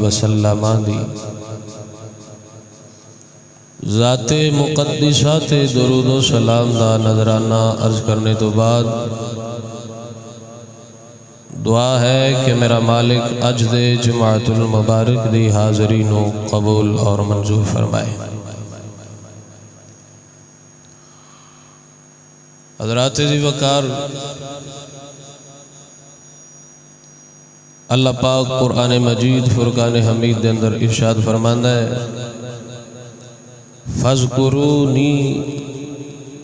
وسلم دی ذات مقدسہ تے درود و سلام دا نذرانہ عرض کرنے تو بعد دعا ہے کہ میرا مالک اج دے جماعت المبارک دی حاضرین و قبول اور منظور فرمائے۔ حضرات دی وقار، اللہ پاک قرآن مجید فرقان حمید دے اندر ارشاد فرماندہ ہے فَاذْكُرُونِي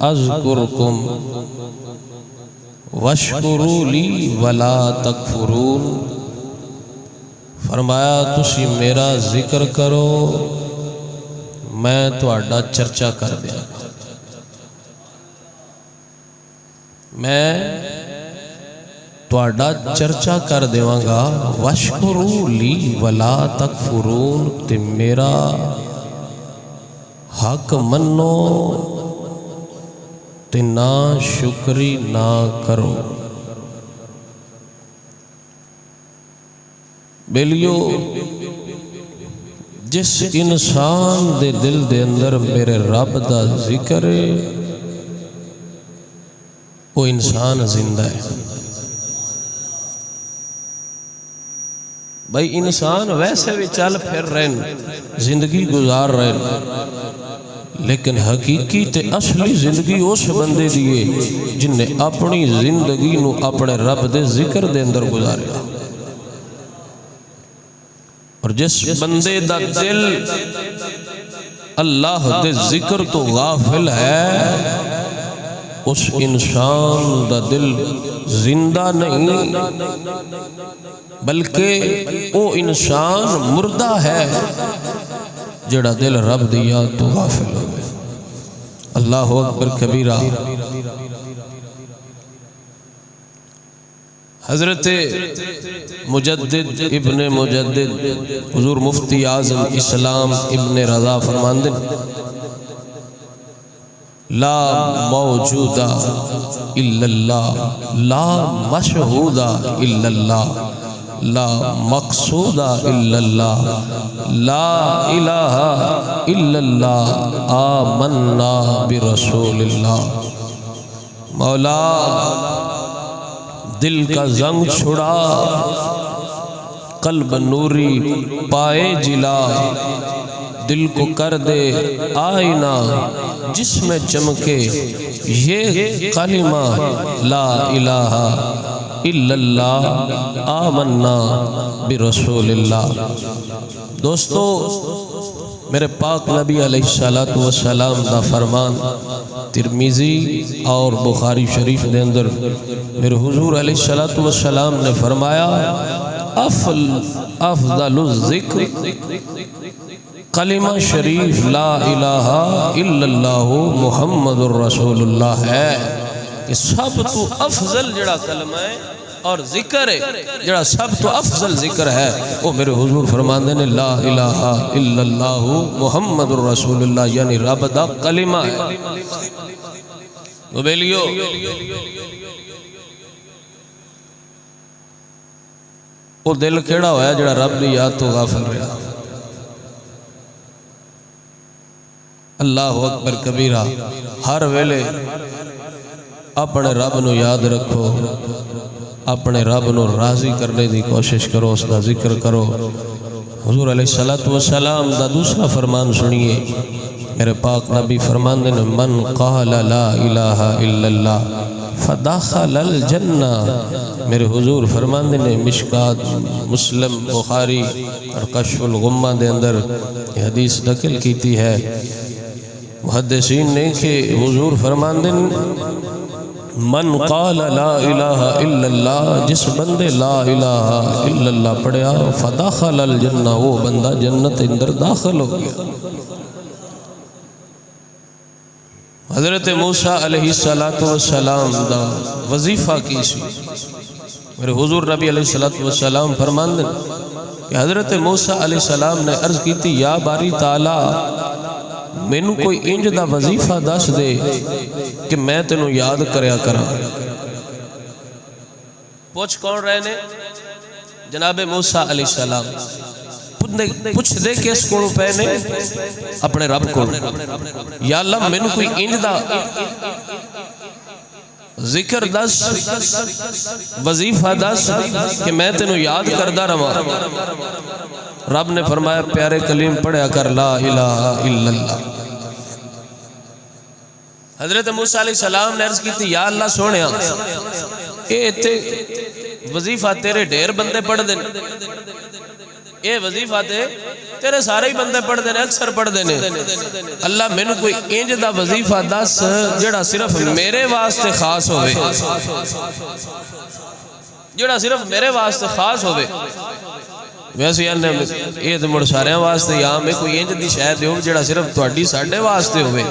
أَذْكُرْكُمْ وَاشْكُرُوا لِي وَلَا تَكْفُرُونَ۔ فرمایا تسی میرا ذکر کرو میں تہاڈا چرچا کر دیا، میں تہاڈا چرچا کر دیواں گا۔ وَاشْكُرُوا لِي وَلَا تَكْفُرُونَ، تے میرا حق منو تے نا شکری نہ کرو۔ بیلیو، جس انسان دے دل دے اندر میرے رب دا ذکر ہے وہ انسان زندہ ہے۔ بھائی انسان ویسے بھی چل پھر رہے زندگی گزار رہے، لیکن حقیقی تے اصلی زندگی اس بندے دیئے جن نے اپنی زندگی نو اپنے رب دے ذکر دے اندر گزاریا۔ اور جس بندے دا دل اللہ دے ذکر تو غافل ہے اس انسان دا دل زندہ نہیں بلکہ وہ انسان مردہ ہے جڑا دل رب دیا تو غافل ہو گئے۔ اللہ اکبر کبیرہ۔ حضرت مجدد ابن مجدد حضور مفتی اعظم اسلام ابن رضا فرماندے لا موجودہ الا اللہ، لا مشہودہ الا اللہ، لا مقصودہ الا اللہ، لا الہ الا اللہ، آمنا برسول اللہ۔ مولا دل کا زنگ چھڑا، قلب نوری پائے جلا، دل کو کر دے آئینہ جس میں چمکے یہ کلمہ لا الہ الا اللہ، آمنا برسول اللہ۔ دوستو، میرے پاک نبی علیہ السلام دا فرمان ترمذی اور بخاری شریف دے اندر میرے حضور علیہ السلام نے فرمایا افضل الذکر کلمہ شریف لا الہ الا اللہ محمد الرسول اللہ ہے کہ سب تو افضل جڑا کلمہ ہے اور ذکر ہے، جڑا سب تو افضل ذکر ہے وہ میرے حضور فرماندے نے لا الہ الا اللہ محمد الرسول اللہ، یعنی رب دا کلمہ ہے۔ وہ بیلیو، وہ دل کیڑا ہویا جڑا رب دی یاد تو غافل رہا۔ اللہ اکبر کبیرہ۔ ہر ویلے اپنے رب نو یاد رکھو، اپنے رب نو راضی کرنے دی کوشش کرو، اس کا ذکر کرو۔ حضور علیہ السلام دا دوسرا فرمان سنیے، میرے پاک نبی فرمان دینے من قال لا الہ الا اللہ فداخل الجنہ۔ میرے حضور فرمان دینے مشکات مسلم بخاری اور کشف الغمہ دے اندر یہ حدیث نقل کیتی ہے۔ محدثین نے کہ حضور فرمان دینے من قال لا الہ الا اللہ، جس بندے لا الہ الا اللہ پڑھیا فداخل الجنہ، وہ بندہ جنت اندر داخل ہو گیا۔ حضرت موسیٰ علیہ السلام دا وظیفہ کی سی، میرے حضور نبی علیہ السلام فرمان دیں کہ حضرت موسیٰ علیہ السلام نے عرض کی تھی یا باری تعالیٰ مینوں کوئی انج دا وظیفہ دس دے کہ میں تینوں یاد کریا کرا۔ پوچھ کون رہے نے؟ جناب موسیٰ علیہ السلام۔ پوچھ دے کس کو پے نے اپنے رب کو یا اللہ میں کوئی انج دا ذکر دس وظیفہ دس کہ میں تینوں یاد کردہ رہا. رب نے فرمایا پیارے کلیم پڑھیا کر لا الہ الا اللہ. حضرت موسیٰ علیہ السلام نے عرض کی تھی یا اللہ سونے اے وظیفہ تیرے ڈھیر بندے پڑھ دیں, اے وظیفہ تیرے سارے ہی بندے پڑھ دیں, اکثر پڑھ دیں. اللہ میں نے کوئی انج دا وظیفہ دس جڑا صرف میرے واسطے خاص ہوئے, جڑا صرف میرے واسطے خاص ہوئے. ویسے یہ تو مڑ سارے واسطے یا میں کوئی انج دی شاید ہو جڑا صرف تواڈی ساڈے واسطے ہوئے.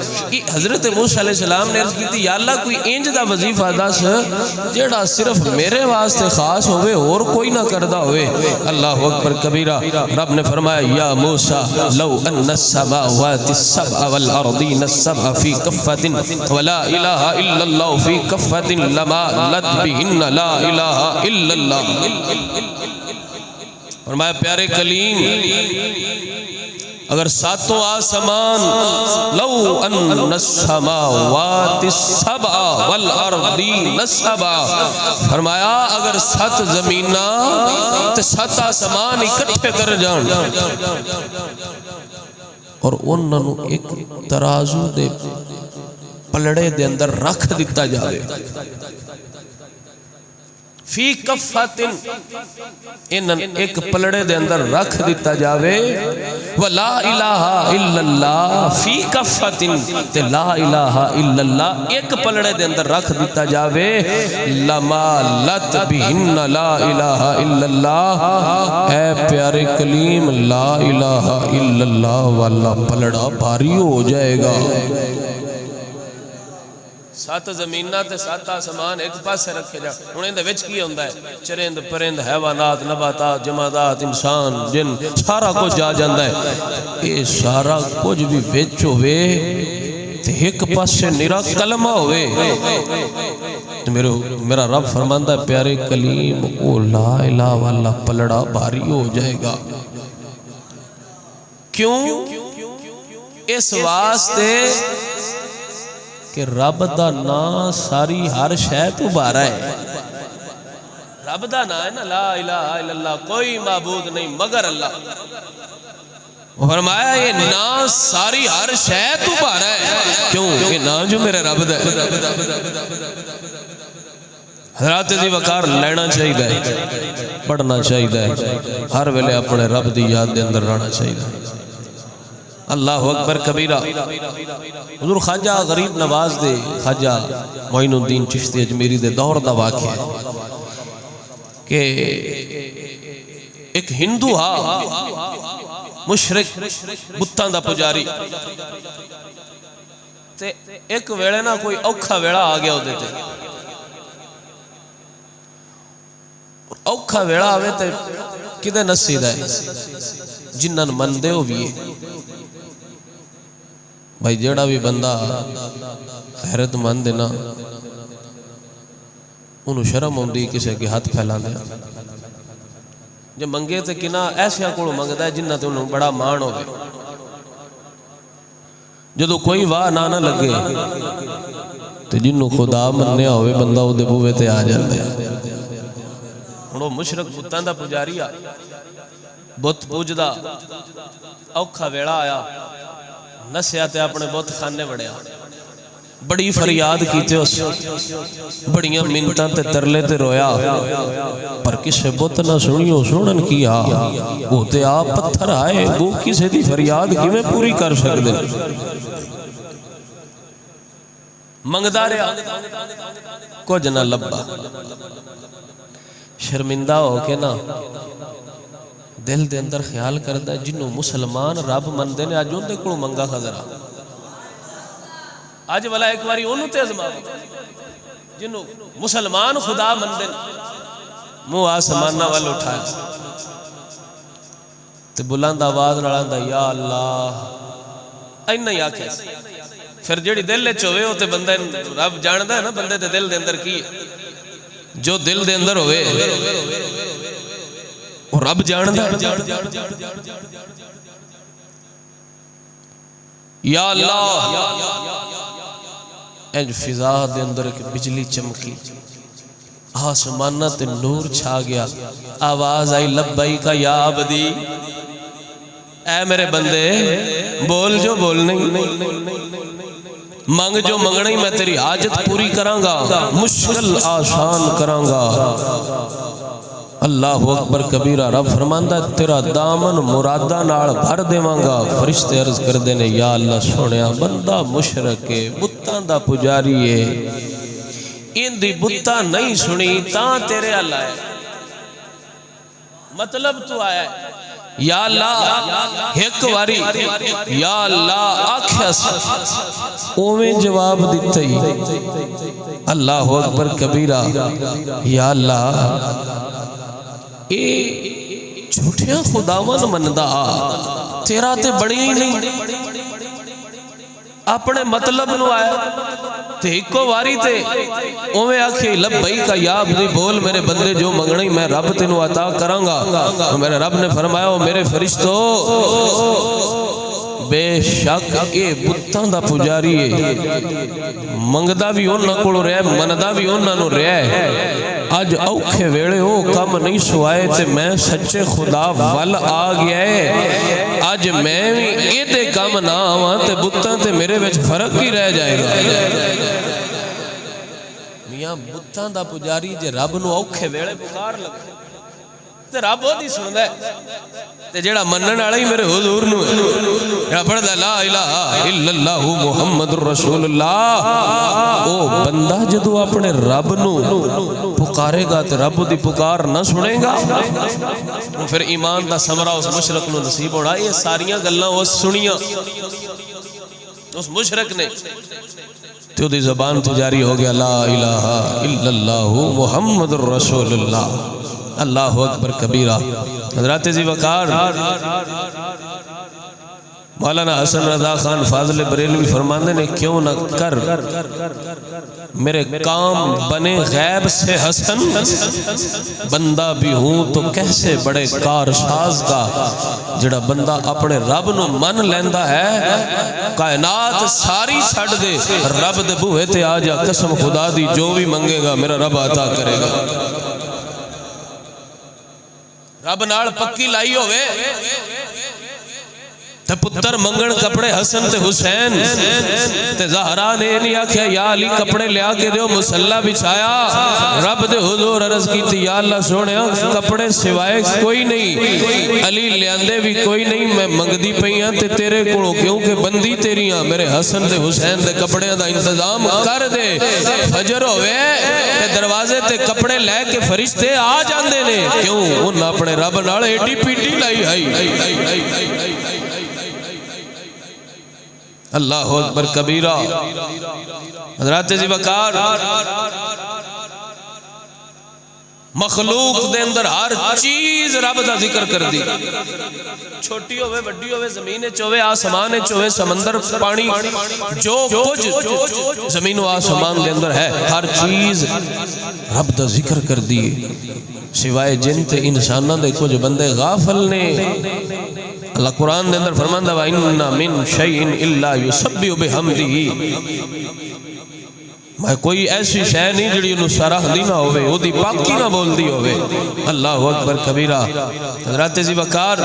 حضرت موسیٰ علیہ السلام نے عرض کی تھی یا اللہ کوئی انج دا وظیفہ دس جڑا صرف میرے واسطے خاص ہوئے اور کوئی نہ کردہ ہوئے. اللہ اکبر کبیرہ. رب نے فرمایا یا موسیٰ لو ان السماوات السبع والارضین السبع فی کفۃ ولا الہ الا اللہ فی کفۃ لما لت بہن لا الہ الا اللہ. فرمایا پیارے کلیم اگر ساتوں آسمان لو ان السماوات السبع والارضین السبع, فرمایا اگر 7 زمینہ تے 7 آسمان اکٹھے کر جان اور انہوں ایک ترازو دے پلڑے دے اندر رکھ دیتا جاوے فی کفۃ انہن ایک پلڑے دے اندر رکھ دیتا جاوے ولا الہ الا اللہ فی کفۃ تے لا الہ الا اللہ ایک پلڑے دے اندر رکھ دیتا جاوے لما لت بہن لا الہ الا اللہ. اے پیارے کلیم لا الہ الا اللہ والا پلڑا بھاری ہو جائے گا. 7 زمینہ تے 7 آسمان ایک پاس سے رکھے جا. انہیں دے وچ کی ہوندہ ہے چرند پرند حیوانات نباتات جمادات انسان جن سارا کچھ جا جاندہ ہے. اے سارا کچھ بھی وچ ہوئے تے ایک پاس سے نرا کلمہ ہوئے. میرا رب فرماندہ ہے پیارے کلیم او لا الہ والا پلڑا بھاری ہو جائے گا. کیوں؟ اس واسطے کہ رب دا نا ساری ہر شے تو بارا ہے. رب دا نا ہے نا لا الہ الا اللہ کوئی معبود نہیں مگر اللہ. فرمایا یہ نا ساری ہر شے تو بارا ہے. کیوں؟ یہ نا جو میرے رب دا ہے. حضرات دی وقار لینا چاہیے پڑھنا چاہیے ہر ویلے اپنے رب دی یاد دے اندر رہنا چاہیے. اللہ اکبر کبیرہ. حضور خواجہ غریب نواز دے خواجہ معین الدین چشتی اجمیری دے دور دا واقعہ ہے کہ ایک ہندو ہا مشرک بتاں دا پجاری تے ایک ویڑے نا کوئی اوکھا ویڑا آ گیا ہو دیتے. اوکھا ویڑا آوے تے کدے نصیدہ ہے جنن مندے ہو بھی بھائی جیڑا بھی بندہ خیرت مند ہے نا انہوں شرم ہوندی کسے کے ہاتھ پھیلان دیا. جب منگے تے کنا ایسے کوڑو منگتا ہے جنہ تے انہوں بڑا مان ہوگے. جدو کوئی واہ نانا لگے تے جنہوں خدا مننے ہوئے بندہ ہو دے بوے تے آ جاندے. انہوں مشرک بتاں دا پجاری آ بت پوجدہ اوکھا ویڑا آیا نسیا تے اپنے بہت خانے بڑھیا بڑی فریاد کیتے اس بڑیاں منتاں تے ترلے تے رویا پر کسے بہت نہ سنیو سنن کیا ہوتے آپ پتھر آئے وہ کسے دی فریاد کی میں پوری کر سکتے منگدہ رہا کچھ نہ لبا شرمندہ ہو کے نا دل دے اندر خیال کرتا ہے جنہوں مسلمان رب مندے نے آج اندے کڑو منگا خضرہ آج والا ایک باری انہوں تے ازماؤ جنہوں مسلمان خدا مندے مو آسمانہ والا اٹھائے تے بلند آواز لڑاندہ یا اللہ این نہیں آکھے پھر جیڑی دل لے چوئے ہوتے بندے رب جاندہ ہے نا بندے دے دل دے اندر کی جو دل دے اندر ہوئے وہ رب جاندا یا اللہ انج فضا دے اندر ایک بجلی چمکی آسمانہ تے نور چھا گیا آواز آئی لبیک یا عبدی اے میرے بندے بول جو بولنے مانگ جو منگنے میں تیری حاجت پوری کراں گا مشکل آسان کراں گا اللہ اکبر کبیرہ رب فرماندا ہے تیرا دامن مرادہ نال بھر دیواں گا فرشتے عرض کر دینے یا اللہ سونیا بندہ مشرک ہے بتاں دا پجاری ہے ان دی بتاں نہیں سنی تاں تیرے اللہ ہے مطلب تو آیا ہے یا اللہ ایک واری یا اللہ آکھیس اویں جواب دیتا ہی اللہ اکبر کبیرہ یا اللہ اے جھوٹیاں خداون مندہ تیرا تے بڑی ہی نہیں اپنے مطلب نو آیا تے ایکو واری تے اویں آکھے لبیک یا عبدی بول میرے بندے جو منگنے میں رب تینو عطا کروں گا میرے رب نے فرمایا میرے فرشتو بے شک اے بتاں دا پجاری ہے منگدا بھی انہاں کولوں رہے مندا بھی انہاں نو رہے اج اوکھے ویلے او کم نہیں سوائے تے میں سچے خدا ول آ گیا ہے اج میں بھی اے تے کم نہ آواں تے بتاں تے میرے وچ فرق ہی رہ جائے گا میاں بتاں دا پجاری جے رب نو اوکھے ویلے پکار لگے تے رب او دی سندا ہے تے جیڑا منن والا ہی میرے حضور نو ہے جیڑا پڑھدا لا الہ الا اللہ محمد رسول اللہ او بندہ جدو اپنے رب نو پکارے گا تے رب دی پکار نہ سنے گا پھر ایمان دا ثمرہ اس مشرک نو نصیب ہونا یہ ساریاں گلاں اس سنیاں اس مشرک نے تو دی زبان تو جاری ہو گیا لا الہ الا اللہ محمد رسول اللہ اللہ اکبر کبیرہ حضرات زی وقار مولانا حسن رضا خان فاضل بریلوی فرماندے نے کیوں نہ کر میرے کام بنے غیب سے حسن بندہ بھی ہوں تو کیسے بڑے کارساز کا جڑا بندہ اپنے رب نو من لیندا ہے کائنات ساری چھڑ دے رب دے بوہے تے آ جا قسم خدا دی جو بھی منگے گا میرا رب عطا کرے گا رب نال پکی لائی ہوئے تے پتر منگن کپڑے حسن تے حسین تے زہرا نے نہیں آکھیا یا علی کپڑے لیا کے دیو مسلح بچھایا رب دے حضور عرض کی تھی یا اللہ سونیا کپڑے سوائے کوئی نہیں علی لیاندے بھی کوئی نہیں میں منگدی پئیاں تے تیرے کولوں کیونکہ بندی تیریاں میرے حسن تے حسین دے کپڑے دا انتظام کر دے فجر ہوئے تے دروازے تے کپڑے لے کے فرشتے آ جاندے نے کیوں ان اپنے رب نال ایڈی پیٹی لائی اللہ اکبر کبیرہ حضرات زی وقار مخلوق دے اندر ہر چیز رب دا ذکر کر دی چھوٹی ہوئے بڑی ہوئے زمین چوے آسمان چوے سمندر پانی جو کچھ زمین و آسمان دے اندر ہے ہر چیز رب دا ذکر کر دی سوائے جن تے انسانہ دے کچھ بندے غافل نے اللہ قرآن دے اندر فرماندہ وَإِنَّ مِن شَيْءٍ إِلَّا يُسَبِّحُ بِحَمْدِهِ میں کوئی ایسی شے نہیں جڑی انہوں سراہ دی نہ ہوئے وہ دی پاکی نہ بول دی ہوئے اللہ اکبر کبیرہ حضرات زی وقار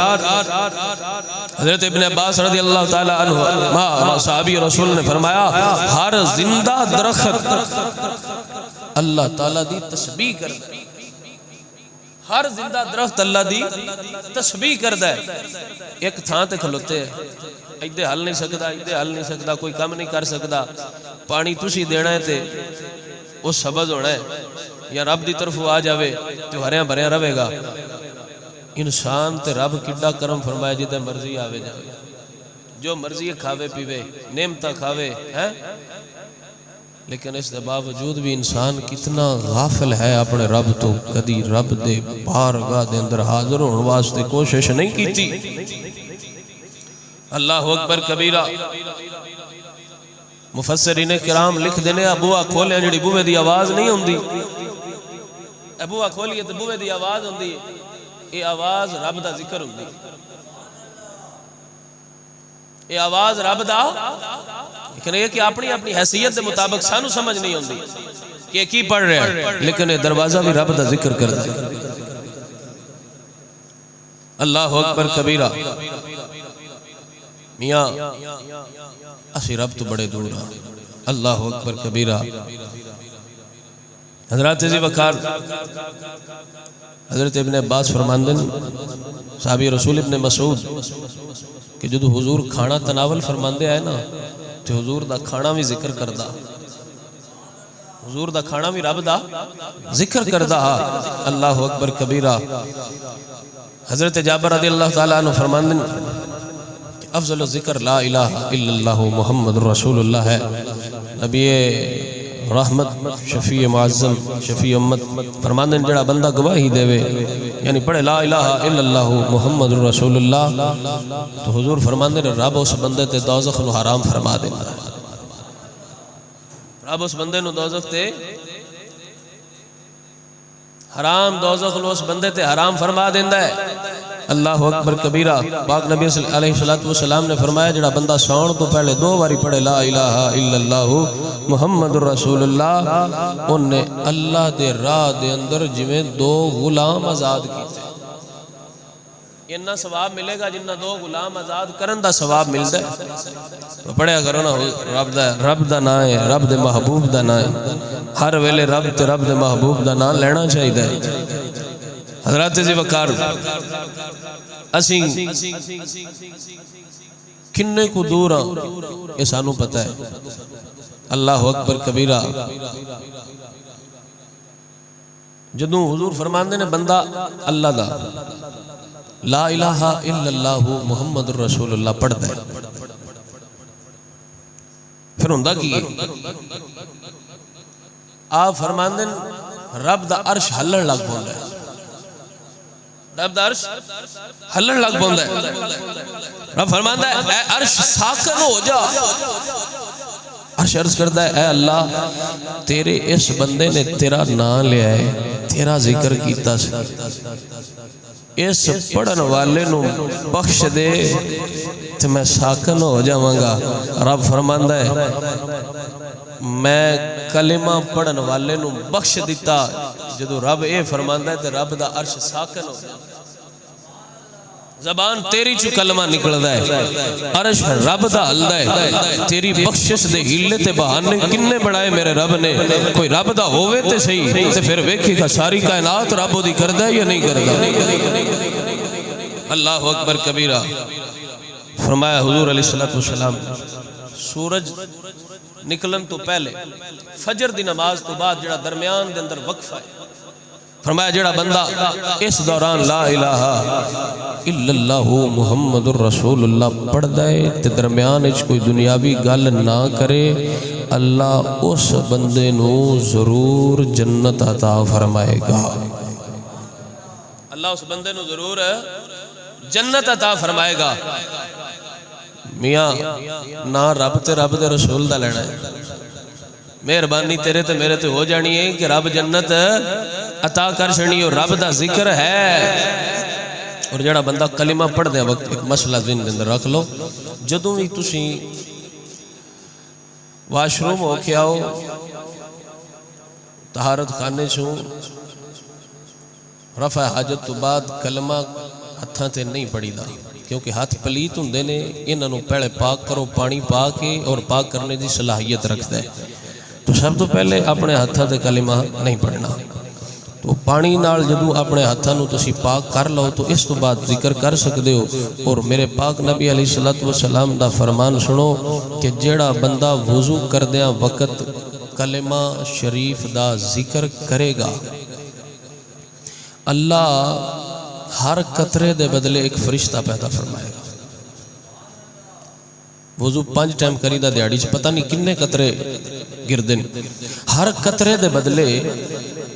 حضرت ابن عباس رضی اللہ تعالیٰ عنہ صحابی رسول نے فرمایا ہر زندہ درخت اللہ تعالیٰ دی تسبیح کرتا ہے ہر زندہ درخت اللہ دی تسبیح کرتا ہے ایک تھان تے کھلوتے ہیں ایدے حل نہیں سکتا ایدے حل نہیں سکتا کوئی کم نہیں کر سکتا پانی تسی دینا ہے تے وہ سبز ہونا ہے یا رب دی طرف آ جاوے تو ہریاں بھریاں رہے گا انسان تے رب کڈا کرم فرمایا جیتے مرضی آوے جاوے جو مرضی کھاوے پیوے نعمتہ کھاوے ہیں لیکن اس دے باوجود بھی انسان کتنا غافل ہے اپنے رب تو کدی رب دے بارگاہ دے اندر حاضر ہونے واسطے کوشش نہیں کیتی اللہ اکبر کبیرہ مفسرین کرام لکھ دینے ابوہ کھولے جڑی بوے دی آواز نہیں ہوندی ابوہ کھولیے تو بوے دی آواز ہوندی یہ آواز رب دا ذکر ہوندی، یہ آواز رب دا، لیکن یہ کہ اپنی اپنی حیثیت دے مطابق سانو سمجھ نہیں ہوندی کہ یہ کی پڑھ رہے ہیں، لیکن یہ دروازہ بھی رب دا ذکر کر دے۔ اللہ اکبر کبیرہ۔ میاں اسی رب تو بڑے دور ہیں۔ اللہ اکبر کبیرہ۔ حضرات عزیز وقار، حضرت ابن عباس فرماندے صحابی رسول ابن مسعود کہ جدو حضور کھانا تناول فرماندے آئے نا تو حضور دا کھانا بھی ذکر کردہ، حضور دا کھانا بھی رب دا ذکر کردہ۔ اللہ اکبر کبیرہ۔ حضرت جابر رضی اللہ تعالیٰ عنہ فرماندے افضل الذکر لا الہ الا اللہ محمد رسول اللہ ہے۔ نبی رحمت شفیع معظم شفیع امت فرماندے جڑا بندہ گواہی دے وے یعنی پڑھے لا الہ الا اللہ محمد رسول اللہ تو حضور فرماندے رب اس بندے تے دوزخ نو حرام فرما دیتا ہے، رب اس بندے نو دوزخ تے حرام، دوزخ نو اس بندے تے حرام فرما دیتا ہے۔ اللہ اکبر کبیرہ۔ پاک نبی علیہ السلام نے فرمایا جڑا بندہ سون تو پہلے 2 باری پڑھے لا الہ الا اللہ محمد رسول اللہ، انہیں اللہ دے راہ دے اندر جویں 2 غلام آزاد کیتے، اتنا ثواب ملے گا جنہ 2 غلام آزاد کرن دا ثواب ملتا ہے۔ پڑھیا کرو نا رب دا نام ہے، رب دے محبوب دا نام ہے، ہر ویلے رب تے رب دے محبوب دا نام لینا چاہیے۔ حضرات عزیز وقار، اسی کنے کو دور ہاں یہ سانو پتہ ہے۔ اللہ اکبر کبیرہ۔ جدوں حضور فرماندے نے بندہ اللہ دا لا الہ الا اللہ محمد رسول اللہ پڑھتا ہے، پھر ہوندہ کی آپ فرماندے رب دا عرش ہلن لگ پوندا ہے، رب دا عرش ہلن لگ پوندا ہے۔ رب فرماندا ہے اے عرش ساکن ہو جا، عرش عرض کردا ہے اے اللہ تیرے اس بندے نے تیرا نام لیا ہے، تیرا ذکر کیتا سی، اس پڑھن والے نو بخش دے تو میں ساکن ہو جاواں گا۔ رب فرماندا ہے میں کلمہ پڑھن والے نو بخش دیتا، جدو رب اے فرماندا ہے تے رب دا عرش ساکن ہو جاتا، زبان تیری چو کلمہ نکلدا ہے، عرش رب دا ہلدا ہے، تیری بخشش دے ہیلے تے بہانے کنے بڑھائے میرے رب نے، کوئی رب دا ہووے تے صحیح تے پھر ویکھے گا ساری کائنات رب دی کردا ہے یا نہیں کردا۔ اللہ اکبر کبیرہ۔ فرمایا حضور علیہ السلام سورج نکلن تو پہلے فجر دی نماز تو بعد جڑا درمیان دے اندر وقفہ ہے، فرمایا جڑا بندہ اس دوران لا الہ الا اللہ محمد رسول اللہ پڑھ دائے تے درمیان اچھ کوئی دنیاوی گل نہ کرے، اللہ اس بندے نو ضرور جنت عطا فرمائے گا، اللہ اس بندے نو ضرور جنت عطا فرمائے گا۔ میاں نہ رب تے رب دے رسول دا لینا ہے، مہربانی تیرے تے میرے تے ہو جانی ہے کہ رب جنت عطا کر چھڑنی اور رب دا ذکر ہے۔ اور جڑا بندہ کلمہ پڑھ دے وقت ایک مسئلہ ذہن دے اندر رکھ لو، جدوں بھی تسی واش روم ہو کے آؤ، طہارت خانے چھو رفع حاجت تو بعد کلمہ ہتھاں تے نہیں پڑھی دا، کیونکہ ہاتھ پلیت ہوندے نے، انہاں نو پہلے پاک کرو پانی پا کے، اور پاک کرنے دی صلاحیت رکھتا ہے، تو سب تو پہلے اپنے ہاتھاں تے کلمہ نہیں پڑھنا، تو پانی نال جدوں اپنے ہاتھاں نو تسی پاک کر لو تو اس تو بعد ذکر کر سکدے ہو۔ اور میرے پاک نبی علیہ السلام دا فرمان سنو کہ جیڑا بندہ وضو کردیاں وقت کلمہ شریف دا ذکر کرے گا، اللہ ہر قطرے دے بدلے ایک فرشتہ پیدا فرمائے گا۔ وضو 5 ٹائم کری دا دیاڑی چ پتہ نہیں کنے قطرے گردن، ہر قطرے دے بدلے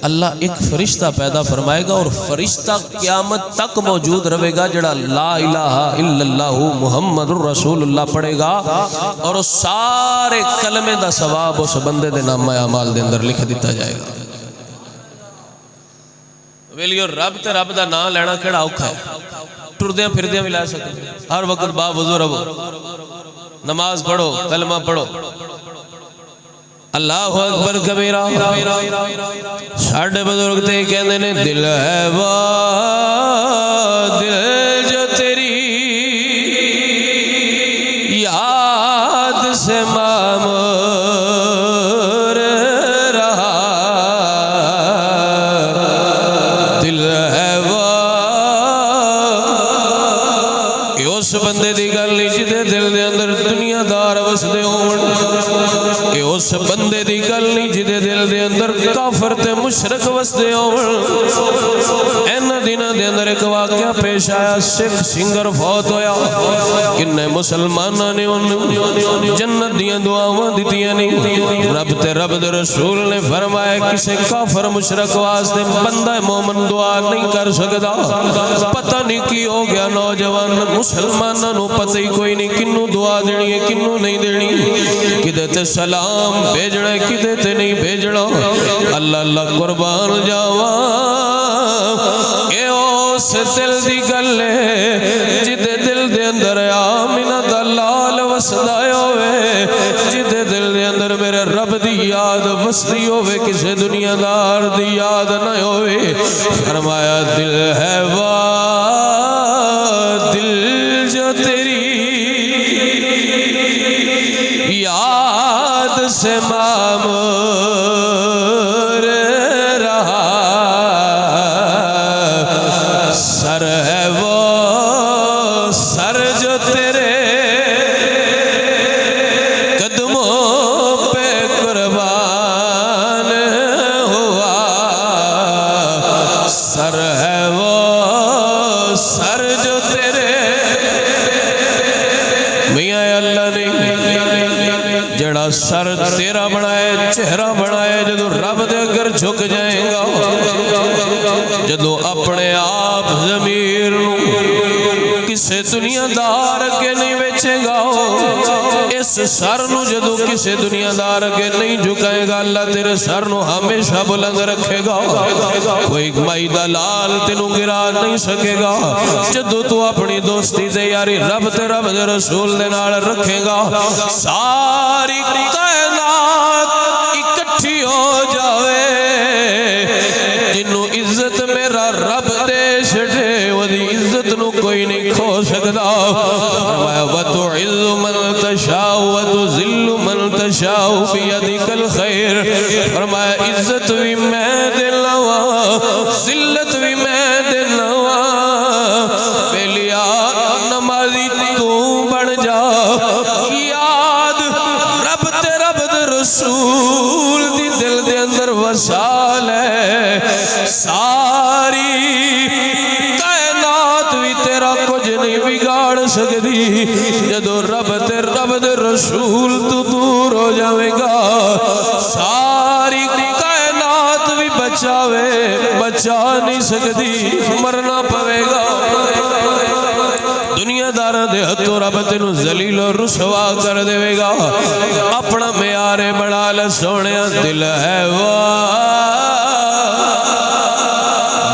اللہ ایک فرشتہ پیدا فرمائے گا، اور فرشتہ قیامت تک موجود رہے گا جڑا لا الہ الا اللہ محمد رسول اللہ پڑھے گا، اور اس سارے کلمے دا ثواب اس بندے دے نامہ اعمال دے اندر لکھ دیتا جائے گا۔ ویلیو رب تے رب دا نام لینا کیڑا اوکھا ہے ٹردیاں پھردیاں بھی لے سکتے ہر وقت با وضو رہو نماز پڑھو کلمہ پڑھو اللہ اکبر کبیرہ ساڑھے بزرگ تے کہنے نے دل ہے وا دل جو تیری یاد سے معمور رہا دل ہے وا یہ اس بندے دی گل نہیں جدے دل دے اندر دنیا دار وسدے ہون کہ اس بندے دی گل نہیں جدے دل دے اندر کافر تے مشرک وسدے ہون اینا دنہ دے اندر ایک واقعہ پیش آیا سکھ سنگر فوت ہویا کنے مسلمانہ نے جنت دیاں دعاواں دیتیاں نہیں رب تے رب دے رسول نے فرمایا کسے کافر مشرک واسطے بندہ مومن دعا نہیں کر سکتا پتہ نہیں کی ہو گیا نوجوان مسلمانہ نو پتہ ہی کوئی نہیں کنو دعا دینی ہے کنو نہیں دینی کدے تے سلام بھیجنا ہے کدے تے نہیں بھیجنا اللہ اللہ قربان جاواں اے اس دل دی گل ہے جدے دل دے اندر آمینہ دا لال وسدا ہوئے جدے دل دے اندر میرے رب دی یاد وسدی ہوئے کسے دنیا دار دی یاد نہ ہوئے فرمایا دل ہے وا دل جو تیری یاد سے معمور رہا سر ہے وہ سر جو تیرے قدموں پہ قربان ہوا سر ہے وہ سر جو تیرے میاں اللہ نے جڑا سر تیرا بنائے چہرہ بنائے جدو رب دے اگر جھک جائے گا جدو اپنے آپ ضمیر کسے دنیا دار کے نہیں بیچے گا اس سر نو جدو کسے دنیا دار کے نہیں جھکائے گا اللہ تیرے سر نو ہمیشہ بلند رکھے گا کوئی مائی دلال تینو گرا نہیں سکے گا جدو تو اپنی دوستی تے یاری رب تے رب دے رسول دے نال رکھے گا ساری کائنات اکٹھی ہو جاوے جنو عزت میرا رب دے چھڑے ودی عزت نو کوئی نہیں کھو سکتا فرمایا وَتُعِزُّ مَن تَشَاءُ وَتُذِلُّ مَن تَشَاءُ بِيَدِكَ الْخَيْرُ فرمایا عزت بھی میں دلوا ذلت بھی میں دلوا پہلیا نمازی تو بن جا یاد رب تے رب دے رسول دی دل دے اندر وسال ہے ساری کائنات بھی تیرا کچھ نہیں بگاڑ سکتی جدو رب تے رب دے رسول تو دور ہو جاوے گا ساری کائنات بھی بچاوے بچا نہیں سکتی مرنا پوے گا دنیا دارہ دے ہتھوں رب تینوں ذلیل و رسوا کر دے گا اپنا معیار بڑا لے سونیا دل ہے وا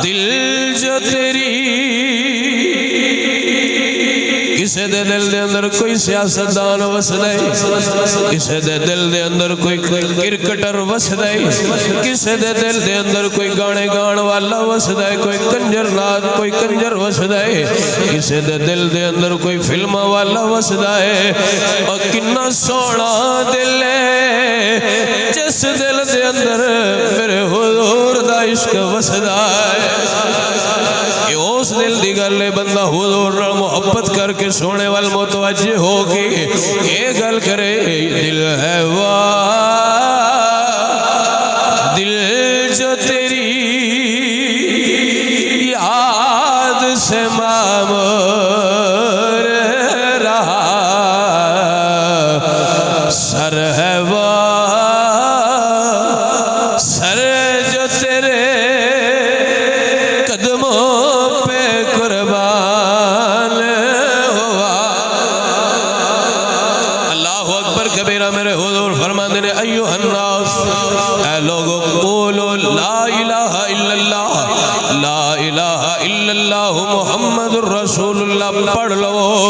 دل جو تیری کسے دے دل دے اندر کوئی سیاستدان وسدے کسے دے دل دے اندر کوئی کرکٹر وسدے کسے دے دل دے اندر کوئی گانے گان والا وسدے کوئی کنجر ناد کوئی کنجر وسدے کسے دے دل دے اندر کوئی فلم والا وسدے اور کنا سونا دل ہے جس دل دے اندر میرے حضور دا عشق وسدے اس دل دی گل بندہ حضور محبت کر کے سونے وال متوجہ ہو کے یہ گل کرے دل ہے وا دل جو تیری یاد سے معمور رہا سر ہے وا سر جو تیرے میرے حضور فرماندے نے ایو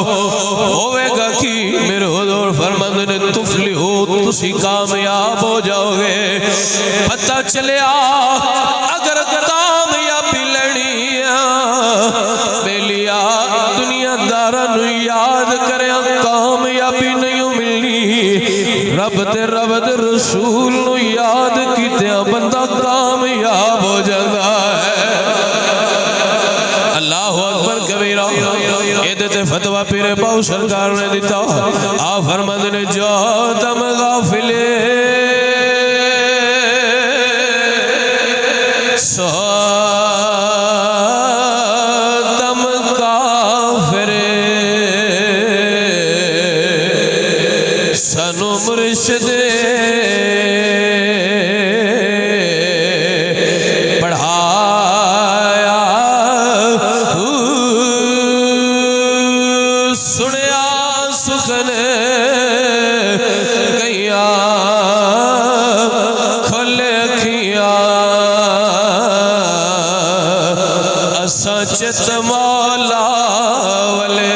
ہوئے گا کی میرے حضور فرماندے نے تفلحو تسی کامیاب ہو جاؤ گے پتہ چلیا اگر کامیابی لینی بیلیا دنیا دارہ نو یاد کرے کامیابی نہیں ملنی رب دے رسول نو یاد کیتے بندہ کامیاب ہو جاتا ہے اللہ اکبر کبیرہ ایدتے فتوہ پیر باؤ سرکار نے دیتا آپ فرماتے نے جو دم غافلے سو دم کافرے سنو مرشدے سچت مولا والے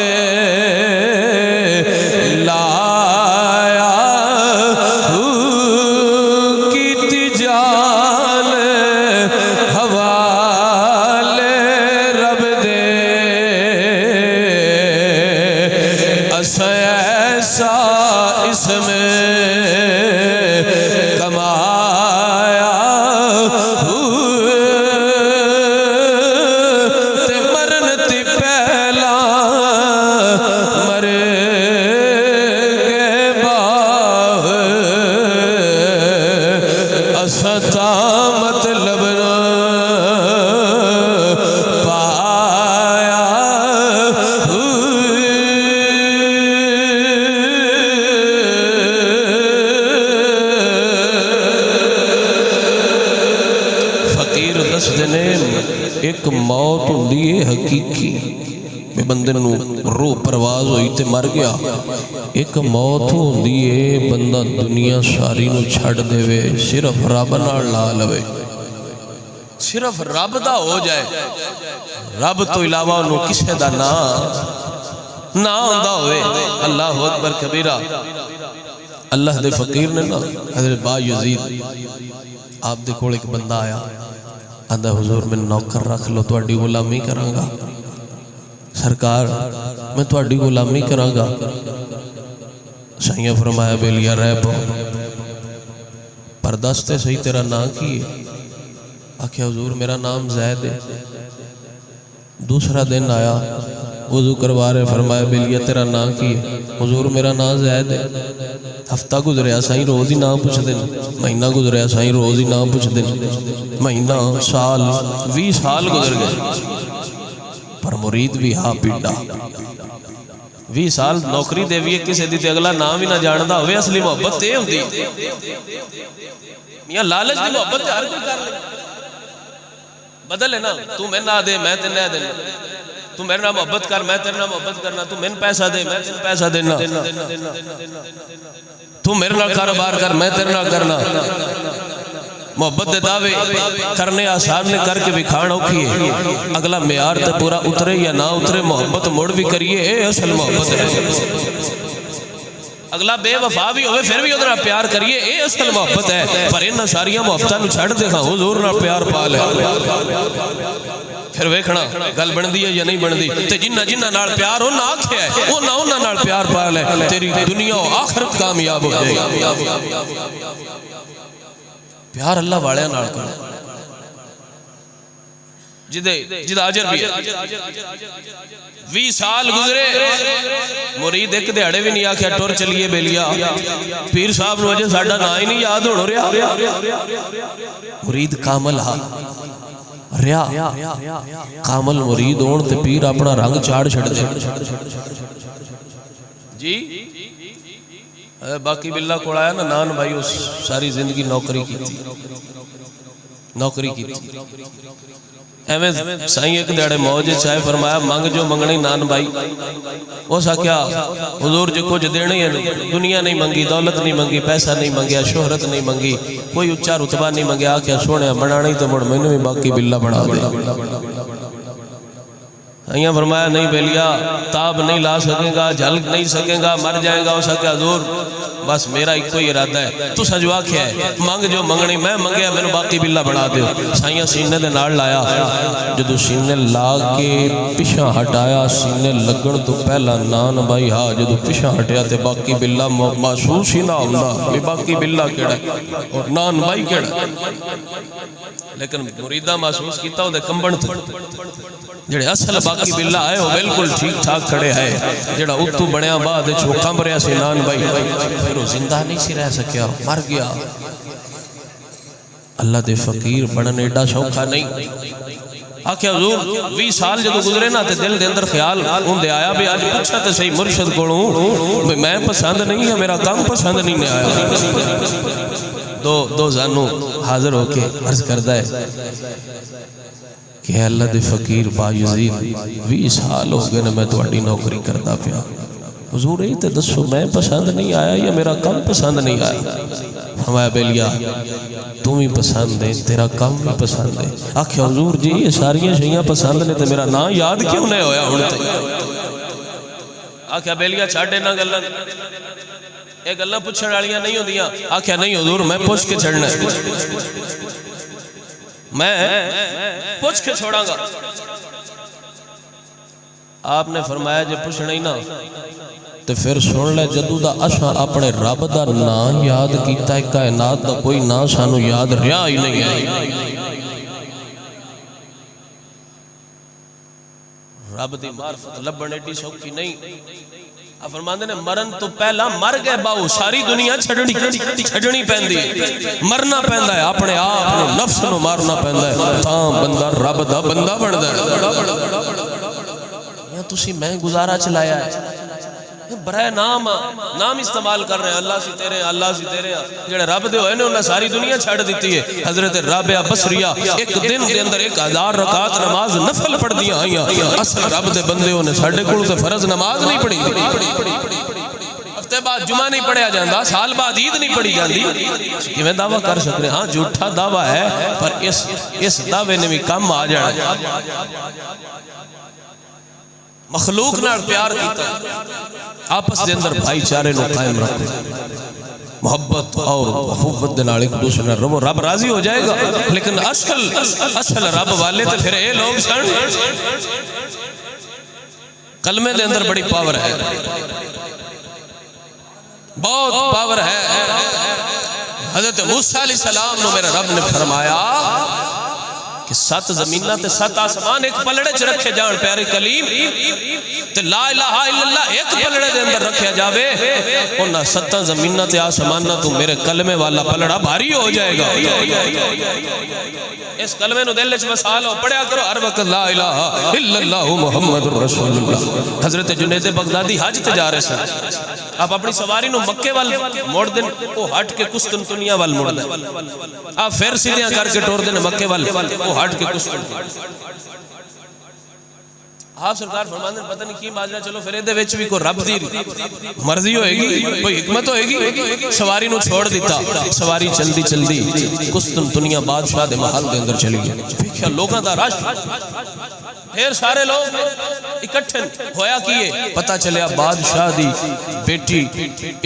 لایا کیتی جان حوالے رب دے اسا ایسا اس میں کمایا مطلب پایا فقیر دس دنے ایک موت ہوندی ہے حقیقی بندے نو روح پرواز ہوئی تے مر گیا ایک موت ہوندی ہے بندہ دنیا ساری نو چھڑ دے وے صرف رب نال لا لوے صرف رب دا ہو جائے رب تو علاوہ انو کسے دا نہ ہوندا ہوئے اللہ اکبر کبیرہ اللہ دے فقیر نے نا حضرت با یزید آپ دے کول ایک بندہ آیا آندہ حضور میں نوکر رکھ لو تواڈی غلامی کراں گا سرکار میں تواڈی غلامی کراں گا سائیں فرمایا بیلیا رہ پو پردستے صحیح تیرا نام کی ہے آکھے حضور میرا نام زید ہے دوسرا دن آیا وضو کروا رہے فرمایا بیلیا تیرا نام کی ہے حضور میرا نام زید ہے ہفتہ گزریا سائیں روز ہی نام پوچھ دیں مہینہ گزریا سائیں روز ہی نام پوچھ دیں مہینہ سال 20 سال گزر گئے پر مرید بھی ہاں پیڑا 20 سال نوکری دے بھی کسی دیتے اگلا نام ہی نہ جاندہ ہوئے اصلی محبت تے ہوندی میاں لالچ دی محبت تے ہر کوئی کر لے بدل ہے نا تو میں نہ دے میں تے نہ دے تو میرے نہ محبت کر میں تیرے نہ محبت کرنا تو میں پیسہ دے میں تیرے پیسہ دینا تو میرے نہ کاروبار کر میں تیرے نہ کرنا محبت دے دعوے کرنے آسان نے کر کے بھی کھان اوکھی ہے اگلا معیار تے پورا اترے یا نہ اترے محبت موڑ بھی کریے اے اصل محبت ہے اگلا بے وفا بھی ہوئے پھر بھی ادھر پیار کریے اے اصل محبت ہے پر انہا ساریاں محبتہ نو چھڑ دیکھا حضور نہ پیار پال ہے پھر ویکھنا گل بن دی ہے یا نہیں بن دی تے جنہ جنہ نال پیار ہو نہ آکھے ہے انہا نال پیار پال ہے تیری دنیا و آخرت کامیاب ہو جائے پیار اللہ والے نال کرو جدہ اجر بھی ہے 20 سال گزرے مرید ایک دیڑے بھی نہیں آکھیا ٹور چلیے بیلیا پیر صاحب نو وجہ ساڑھا نہ ہی نہیں یاد ہوڑو رہا مرید کامل ہاں ریا کامل مرید ہون تے پیر اپنا رنگ چاڑ چھڑ دے جی باقی باللہ کوڑ آیا نا نان بھائی اس ساری زندگی نوکری کی تھی ایویں سائیں ایک دیڑے موجے چاہے فرمایا مانگ جو منگنی نان بھائی وہ سا کیا حضور جو کچھ دینے ہیں دنیا نہیں منگی دولت نہیں منگی پیسہ نہیں منگیا شہرت نہیں منگی کوئی اچھا رتبہ نہیں منگیا کیا سونے بنانے تو مڑ میں نے بھی باقی باللہ بنا دے سائیاں فرمایا نہیں بیلیا تاب نہیں لا سکے گا، جھلک نہیں سکے گا، مر جائے گا ہو سکے حضور بس میرا ایک کوئی ارادہ ہے تو سجوا کیا ہے مانگ جو منگنی میں منگیا میں باقی بلا بنا دیو۔ سائیاں سینے دے نال لایا، جدو سینے لا کے پشاں ہٹایا سینے لگن تو پہلا نان بھائی ہاں جدو پشاں ہٹیا تے باقی بلا محسوس ہی نہ ہوندہ بھی باقی بلا کیڑا اور نان بھائی کیڑا، لیکن مریدہ محسوس کیتا ہو دے کمبن تھے جڑے اصل باقی بلا آئے ہو بالکل ٹھیک ٹھاک کھڑے ہے، جڑا اتو بڑیا بعد چھوکاں بریا سے نان بھائی پھر وہ زندہ نہیں سی رہ سکیا مر گیا۔ اللہ دے فقیر بڑھن ایڈا شوکھا نہیں آکھیا حضور 20 سال جدو گزرے نا تے دل دے اندر خیال ہوں دے آیا بھی آج پوچھا تے صحیح مرشد کولوں میں پسند نہیں ہے میرا کام پسند نہیں آیا۔ دو زانو حاضر ہو کے عرض کردہ ہے کہ اللہ دے فقیر با یزید 20 سال ہو گئے میں تواڈی نوکری کردا پیا، حضور یہ تے دسو میں پسند نہیں آیا یا میرا کام پسند نہیں آیا؟ فرمایا بیلیا تم ہی پسند ہے تیرا کام بھی پسند ہے۔ آکھیا حضور جی یہ ساریاں شیاں پسند نے تے میرا نام یاد کیوں نہیں ہویا ہن تے؟ آکھیا بیلیا چھاڑے نہ گلاں اے گلاں پوچھن والیاں نہیں ہوندیاں۔ آکھیا نہیں حضور میں پوچھ کے چھڑنا میں پوچھ کے چھوڑاں گا۔ آپ نے فرمایا جے پوچھنا ہی نہ تو پھر سن لے جدو دا اساں اپنے رب دا نام یاد کیتا ہے کائنات دا کوئی نام سانو یاد رہا ہی نہیں ہے۔ رب دی معرفت لبن ایڈی سوکھی نہیں۔ آپ فرماندے نے مرن تو پہلا مر گئے باؤ ساری دنیا چھڑنی پہندی مرنا پہندا ہے اپنے آپ نے نفس نو مارنا پہندا ہے تاں بندہ رب دا بندہ بندا ہے۔ یا تسی میں گزارا چلایا ہے برائے نام استعمال کر رہے ہیں اللہ سی تیرے اللہ سی تیرے جڑے رب دے ہوئے نے انہیں ساری دنیا چھڑ دیتی ہے۔ حضرت رابعہ بصریہ ایک دن دے اندر 1000 رکعت نماز نفل پڑھ دیا آئیاں، اصل رب دے بندے ہونے ساڑھے کل سے فرض نماز نہیں پڑھی، ہفتے بعد جمعہ نہیں پڑھیا جاندہ، سال بعد عید نہیں پڑھی جاندی۔ یہ میں دعویٰ کر سکتے ہیں ہاں جھوٹا دعویٰ ہے پر اس دعوے نے بھی کم آ جانا۔ مخلوق نال پیار کیتا آپس دے اندر بھائی چارے نو قائم رکھو، محبت اور اخوت دے نال ایک دوسرے نال رہو، رب راضی ہو جائے گا۔ لیکن اصل رب والے تے پھر اے لوگ سن کلمے دے اندر بڑی پاور ہے، بہت پاور ہے۔ حضرت موسیٰ علیہ السلام نو میرے رب نے فرمایا کہ 7 زمینہ تے 7 آسمان ایک پلڑے چ رکھے جان پیارے کلیم تے لا الہ الا اللہ ایک پلڑے دے اندر رکھے جاوے انہاں 7 زمینہ تے آسمانہ تو میرے کلمے والا پلڑا بھاری ہو جائے گا۔ اس کلمے نو دل وچ وسا لو پڑھیا کرو ہر وقت لا الہ الا اللہ محمد رسول اللہ۔ حضرت جنید بغدادی حج تے جا رہے سن، آپ اپنی سواری نو مکے وال موڑ دیں وہ ہٹ کے قسطنطنیہ وال موڑ دیں، آپ پھر سیدھیاں کر کے ٹور دیں مکے وال وہ ہٹ کے قسطنطنیہ۔ آپ سرکار فرماندے پتہ نہیں کی ماجرا چلو پھر دے وچ بھی کوئی رب دی مرضی ہوئے گی کوئی حکمت ہوئے گی، سواری نو چھوڑ دیتا، سواری چلدی قسطنطنیہ بادشاہ دے محل دے اندر چلی گئی، دیکھیا لوگاں دا رش پھر سارے لوگ اکٹھے ہویا کیے، پتہ چلیا بادشاہ دی بیٹی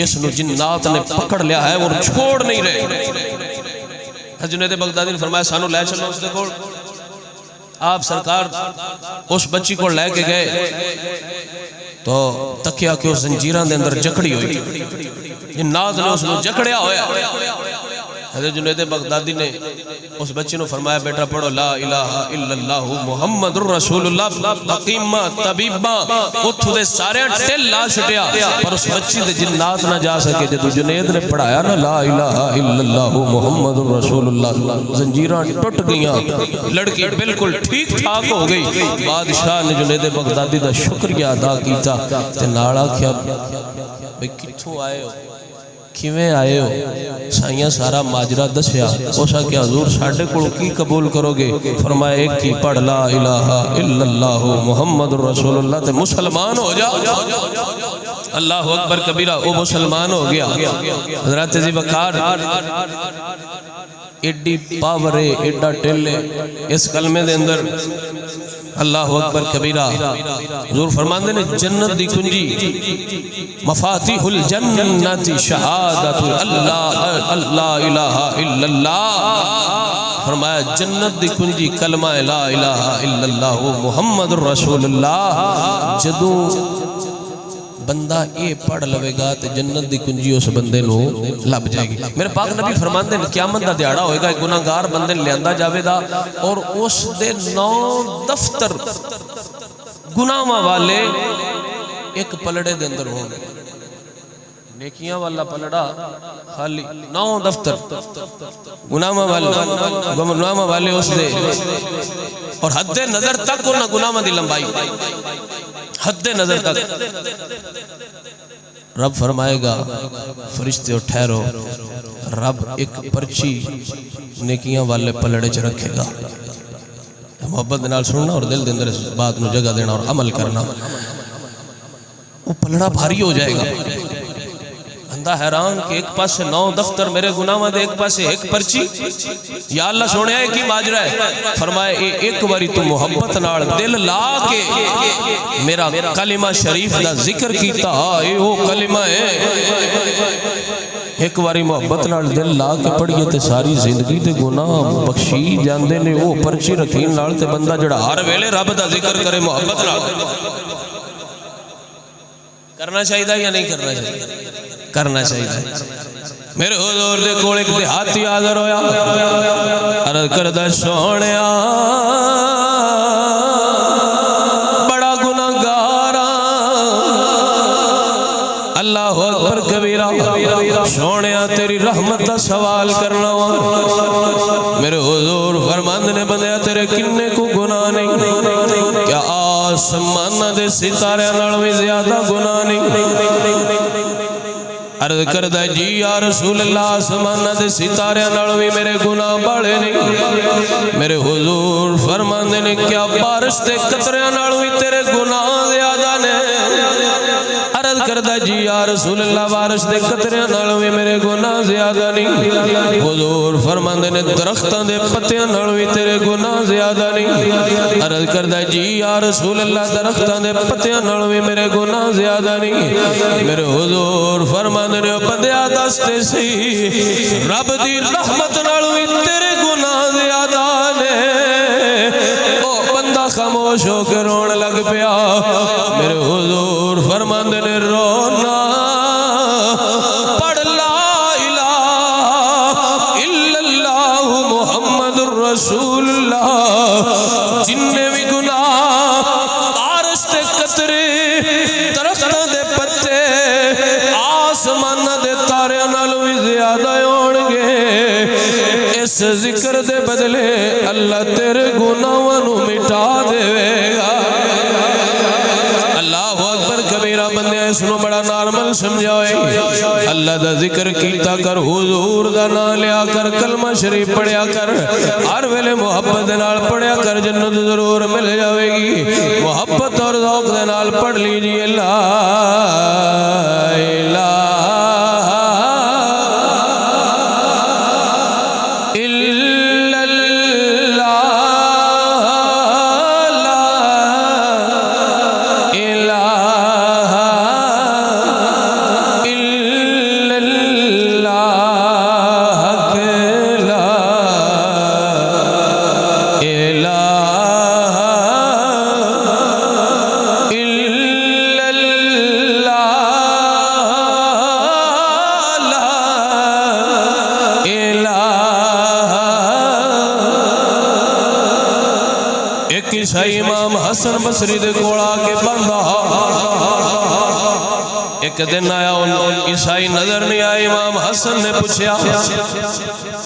اس نو جنات نے پکڑ لیا ہے اور چھوڑ نہیں رہے۔ جنید بغدادی نے فرمایا سانو لے چلو اس دے کول۔ آپ سرکار اس بچی کو لے کے گئے تو تکیا کہ اس زنجیران دے اندر جکڑی ہوئی، جنات نے اس نے جکڑیا ہویا۔ حضرت جنید بغدادی نے اس بچی نے فرمایا بیٹا پڑھو لا الہ الا اللہ محمد رسول اللہ حکیمہ طبیبہ، اتھو دے سارے ٹل لا چھٹیا پر اس بچی دے جنات نہ جا سکے۔ جدو جنید نے پڑھایا نا لا الہ الا اللہ محمد رسول اللہ، زنجیران ٹوٹ گئیاں، لڑکی بالکل ٹھیک ٹھاک ہو گئی۔ بادشاہ نے جنید بغدادی دا شکریہ ادا کیتا تے نالا کیا بھئی کتھوں آئے ہو کیویں آئے ہو؟ سائیاں سارا ماجرہ دسیا، اوسا کہ حضور ساڑھے کو کی قبول کرو گے؟ فرمایا ایک کی پڑھ لا الہ الا اللہ محمد رسول اللہ تے مسلمان ہو جا۔ اللہ اکبر کبیرہ وہ مسلمان ہو گیا۔ حضرت ذی وقار ایڈی پاور ہے ایڈا ٹل ہے اس کلمے دے اندر اللہ اکبر کبیرہ۔ حضور فرماندے نے جنت دی کنجی مفاتیح الجنت شہادت اللہ اللہ الہ الا اللہ، فرمایا جنت دی کنجی کلمہ لا الہ الا اللہ محمد رسول اللہ۔ جدوں بندہ اے پڑھ لوے گا تے جنت دی کنجی اس بندے نو لب جائے گی۔ میرے پاک نبی فرماندے ہیں قیامت دا دیہاڑا ہوئے گا، ایک گناہگار بندے لیاندا جاوے دا اور اس دے 9 دفتر گناہاں والے ایک پلڑے دے اندر ہوں گے، نیکیاں والا پلڑا خالی، 9 دفتر گناہاں والے اس دے، اور حد نظر تک انہاں گناہاں دی لمبائی، حد نظر تک۔ رب فرمائے گا فرشتے ٹھہرو، رب ایک پرچی نیکیاں والے پلڑے چ رکھے گا۔ محبت نال سننا اور دل دے اندر اس بات نو جگہ دینا اور عمل کرنا۔ وہ پلڑا بھاری ہو جائے گا، بندہ حیران کہ ایک پاس سے 9 دفتر میرے گناہاں دے، ایک پاس سے ایک پرچی، یا اللہ سونے ہے کی ماجرا ہے؟ فرمائے ایک باری تو محبت نال دل لا کے میرا کلمہ شریف دا ذکر کیتا، اے وہ کلمہ ہے، ایک باری محبت نال دل لا کے پڑھیے تے ساری زندگی دے گناہ بخشی جاندے نے۔ وہ پرچی رکھین نال تے بندہ جڑا ہر ویلے رب دا ذکر کرے محبت نال۔ کرنا چاہیے یا نہیں کرنا چاہیے؟ کرنا چاہیے۔ میرے حضور دے کول ایک دیہاتی حاضر ہویا، عرض کردہ سونیا بڑا گناہگار اللہ اکبر کبیرہ، سونیا تیری رحمت دا سوال کرنا ہوا۔ میرے حضور فرماندے نے بندیا تیرے کنے کو گناہ نہیں؟ کیا آسمان دے ستارے نال بھی زیادہ گناہ نہیں؟ عرض کردہ جی یا رسول اللہ آسمان دے ستارے نال بھی میرے گناہ بڑے نہیں۔ میرے حضور فرماندے نے کیا بارش دے قطرے نال بھی تیرے گناہ زیادہ نے؟ عرض کردہ جی یا رسول اللہ بارش دے قطرے نال بھی میرے گناہ زیادہ نہیں۔ حضور فرماندے نے درختاں دے پتیاں نال بھی تیرے گناہ زیادہ نہیں۔ عرض کردہ جی یا رسول اللہ درختاں دے پتیاں نال بھی میرے گناہ زیادہ نہیں۔ میرے حضور فرماندے نے بندیا دستے سی رب دی رحمت نال بھی تیرے گناہ زیادہ نے۔ او بندہ خاموش ہو کے رون لگ پیا۔ میرے حضور فرماندے نے رونا پڑھ لا الہ الا اللہ محمد رسول اللہ۔ جننے بھی گناہ بارش دے قطرے درختاں دے پتے آسمان دے تارے نال بھی زیادہ ہون گے، اس ذکر دے بدلے اللہ تیرے گناہاں نو مٹا دے گا۔ اللہ اکبر کبیرہ بندے اس نو بڑا نارمل سمجھائے۔ اللہ دا ذکر کیتا کر، حضور دا نام لیا کر، کلمہ شریف پڑھیا کر، ہر ویلے محبت دے نال پڑھیا کر، جنت ضرور مل جاوے گی۔ محبت اور ذوق دے نال پڑھ لیجئے لا الہ امام حسن بصری دے کوڑا کے بندہ ایک دن آیا، ان عیسائی نظر نہیں آیا۔ امام حسن نے پوچھا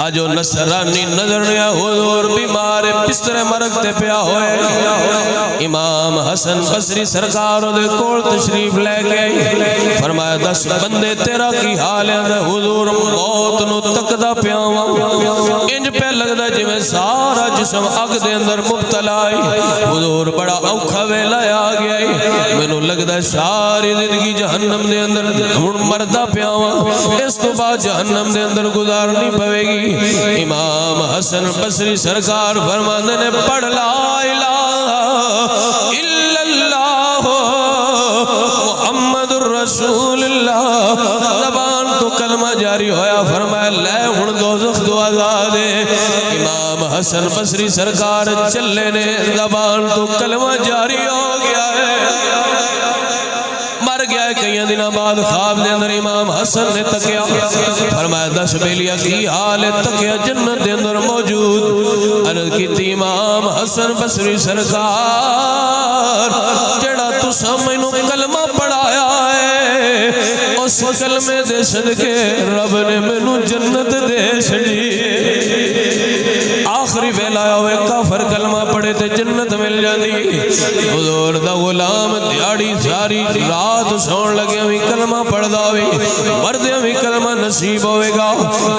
آجو نصرانی نظر نہیں آیا، حضور بیمار بستر مرگ تے پیا ہوئے۔ امام حسن بصری سرکار دے کول تشریف لے گئے، فرمایا 10 بندے تیرا کی حال ہے؟ حضور موت نو تکدا پیا ہوں، انج پہ لگدا جویں سارا جسم اگ دے اندر مبتلا ہے۔ حضور بڑا اوکھا ویلا آ گیا ہے، مینوں لگدا ساری زندگی جہنم دے اندر ہن مردا پیا ہوں، اس تو بعد جہنم دے اندر گزارنی پوے گی۔ امام حسن بصری سرکار فرماندے نے پڑھ لا الہ الا اللہ محمد الرسول اللہ، زبان تو کلمہ جاری ہویا، فرمایا لے ہن دوزخ تو آزاد ہے۔ امام حسن بصری سرکار چلے نے، زبان تو کلمہ جاری ہو گیا ہے، مر گیا ہے۔ کئی دنوں بعد خواب دے اندر امام حسن نے تکیا، فرمایا 10 بیلیاں کی حال ہے، تکیا جنت دے اندر موجود۔ عرض کی تھی امام حسن بصری سرکار جڑا تساں مینوں کلمہ پڑھایا ہے، اس کلمے دے صدقے رب نے مینوں جنت دے چھڑی۔ آخری ویلا ہوئے کافر کلمہ پڑھے تے جنت مل جاندی، حضور دا غلام دیاڑی ساری رات سون لگے ہوئی کلمہ پڑھدا ہوئی، مردے ہوئی کلمہ نصیب ہوئے گا۔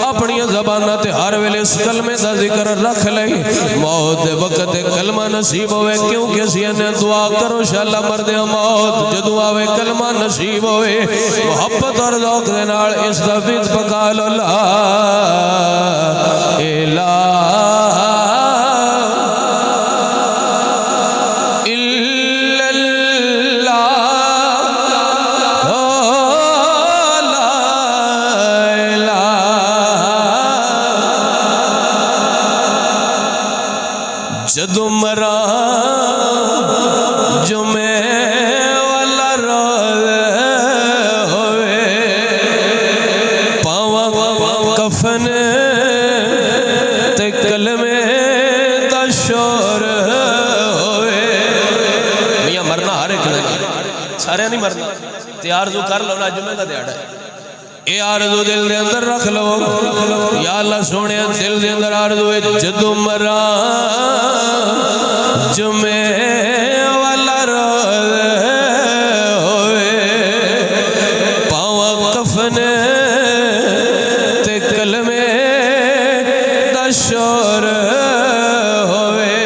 اپنی زبانہ تے ہر ویلے اس کلمے دا ذکر رکھ لئی، موت دے وقت کلمہ نصیب ہوئے، کیونکہ اسی نے دعا کرو انشاءاللہ مردے موت جدو آوے کلمہ نصیب ہوئے، محبت اور ذوق دے نال اس دفعت پکا لو لا الہ جدو مرا جمعے والا روز ہوئے، پاواں کفن تے کلمے دا شور ہوئے۔ میاں مرنا ہر ایک نے، سارے نہیں مرنا، تے آرزو کر لو نا جمعے دا دیاڑا ہے، اے آرزو دل دے اندر رکھ لو، یا اللہ سونے دل دے اندر آرزو ہے جدو مرا جمعے والا روز ہوئے، پاواں کفن تے کلمے دا شور ہوئے،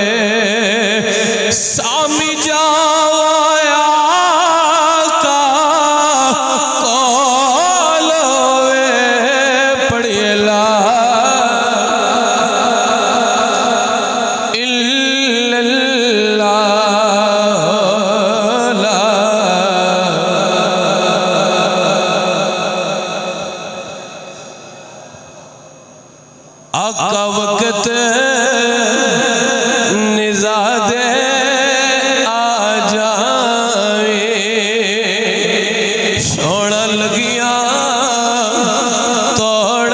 سامی جاوایا کا کول ہوئے، پڑھئے لا آقا وقت نزاد آ جائے، سونا لگیاں توڑ